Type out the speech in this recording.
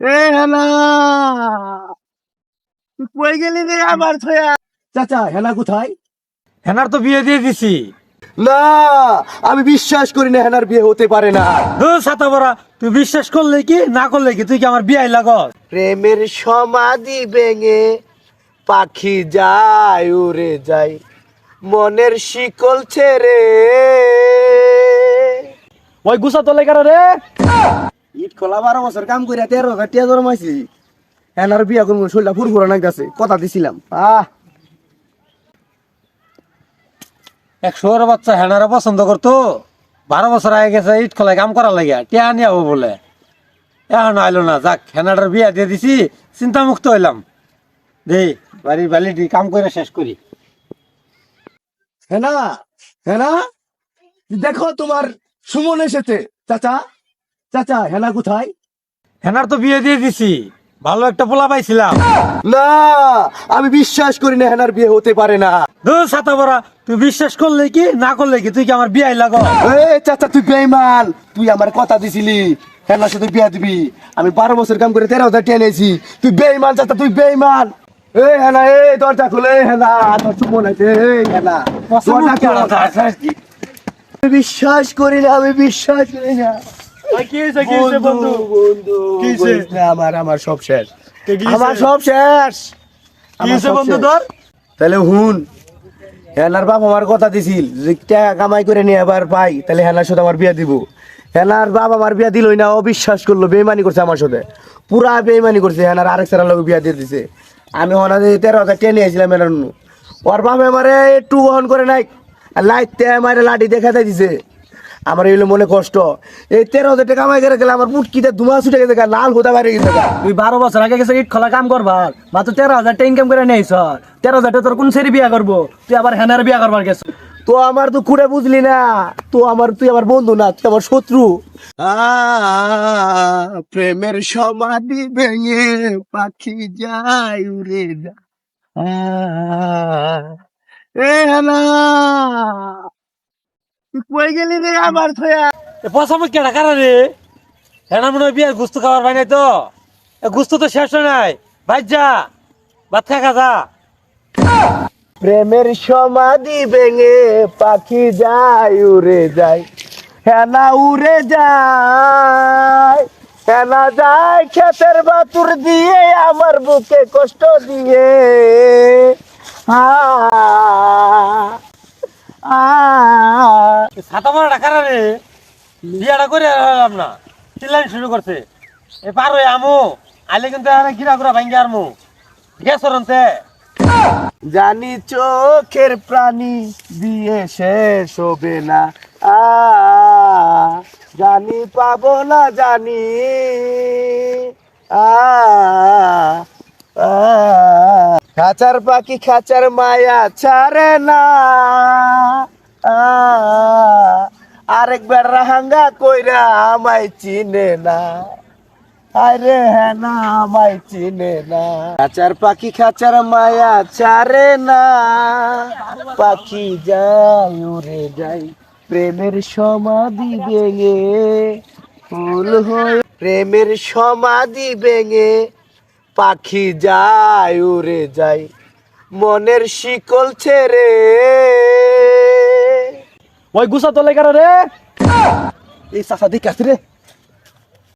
এ হেনা তুই কই গেলি রে আমার ছয়া? চাচা হেনা কোথায়? হেনার তো বিয়ে দিয়ে দিছি। না, আমি বিশ্বাস করি না হেনার বিয়ে হতে পারে না। ছাতা বড়া, তুই বিশ্বাস করলে কি না করলে কি, তুই কি আমার বিয়ে লাগস? প্রেমের সমাধি ভেঙে পাখি যায় উড়ে যায় মনের শিকল ছেড়ে। ওই গুছা তোলে কারা রে? ইট খোলা 12 বছর কাম করে 13,000 টাকা জমাইছি। হেনার বিয়া কোন শরীরটা ফুরফুরা না গেছে, কথা দিছিলাম। এক শোর বাচ্চা হেনারা পছন্দ করতো। 12 বছর আগে গেছে ইট খোলায় কাম করা লাগিয়া টিয়া নিয়ে যাবো বলে, এখন আইলো না। যাক, হেনাটার বিয়া দিয়ে দিছি, চিন্তা মুক্ত হইলাম। দেই বাড়ির বালিটি কাম করে শেষ করি। হেনা, হেনা, দেখো তোমার সুমন এসেছে। চাচা, চাচা হেনা কোথায়? হেনার তো বিয়ে দিয়ে দিছি, ভালো একটা পোলা পাইছিলাম। না, আমি বিশ্বাস করি না হেনার বিয়ে হতে পারে না। ছাতা বড়া, তুই বিশ্বাস করলে কি না করলে কি, তুই কি আমার বিয়ে লাগস? এ চাচা, তুই বেঈমান। তুই আমার কথা দিছিলি হেনার সাথে বিয়া দিবি। আমি 12 বছর কাম করে 13,000 টাকা নিয়েছি। তুই বেঈমান চাচা, তুই বেঈমান। এ হেনা, এ দরজা খুলে। হেনা, তোর সুমন আছে। হেনা, দরজা খোল। আমি বিশ্বাস করি না, আমি বিশ্বাস করি না। বন্ধু, বন্ধু, বলিস না, আমার সব শেষ। আমার সব শেষ। আমার সব শেষ। তাহলে হুন, হেনার বাপ আমার কথা দিছিল যে টাকা কামাই করে নিয়ে আবার পাই তাহলে হেনার সাথে আমার বিয়া দিব। হেনার বাপ আমার বিয়া দিলই না, অবিশ্বাস করলো, বেইমানি করছে আমার সাথে, পুরা বেইমানি করছে। হেনার আরেক সারা লোক বিয়া দিয়ে দিছে। আমি হনাতে 13,000 টেনে আসছিলাম হেনার নু। ওর বাপ আমারে একটু গ্রহণ করে নাই, লাইতে আমার লাঠি দেখাতে দিছে। আমার এগুলো মনে কষ্ট। এই 13,000 টাকা কামাই করে গেলে আমার মুটকিতে ধুমা ছুটে গেছে, লাল হোতা বাইরে গেছে। তুই 12 বছর আগে গেছে ইট খোলা কাম করবার, মাত্র 13,000 টাকা ইনকাম করে নেইছ। 13,000 টাকা তোর কোন সেরি বিয়া করবো? তুই আবার হেনার বিয়া করবার গেছ। তো আমার তো খুঁড়ে বুঝলি না। তুই আমার বন্ধু না, তুই আমার শত্রু। প্রেমের সমাধি ভেঙে পাখি যায় উড়ে যায়। এ হানা, তুই কই গেলি রে আমার ছয়া? পচামুখ কেটা কারা রে? হেনা মনে হয় বিয়ার গুস্ত খাবার পাই নাই তো। গুস্ত তো শেষ হয় নাই, ভাই যা ভাত খা যা। প্রেমের সমাধি ভেঙে পাখি যায় উড়ে যায়। হেনা উড়ে যায়, হেনা যায় ক্ষেতের বাতুর দিয়ে আমার বুকে কষ্ট দিয়ে। আ আ ছাতা মারা কারা রে? বিয়াটা করে আলাম না, চিল্লানি শুরু করছে। এ পার হয়ে আমু আইলে কিন্তু এখানে গিরা গুড়া ভাঙ্গে আরমু। গ্যাস রনতে জানি চোখের প্রাণী দিয়ে শেষ হবে না। আ জানি পাবো না, জানি। আ আ খাঁচার পাখি খাঁচার মায়া ছাড়ে না। আ আরেকবার রাহাঙ্গা কইরা আমায় চিনে না। আরে হ্যাঁ না, আমায় চিনে না। খাঁচার পাখি খাঁচার মায়া ছাড়ে না, পাখি যায় উড়ে যায় প্রেমের সমাধি ভেঙে ফুল হয়ে। প্রেমের সমাধি ভেঙে পাখি যায় উড়ে যায় মনের শিকল ছেড়ে। ওই গুছা তোলে কারা রে? এই চাষা দিকে আসছে রে।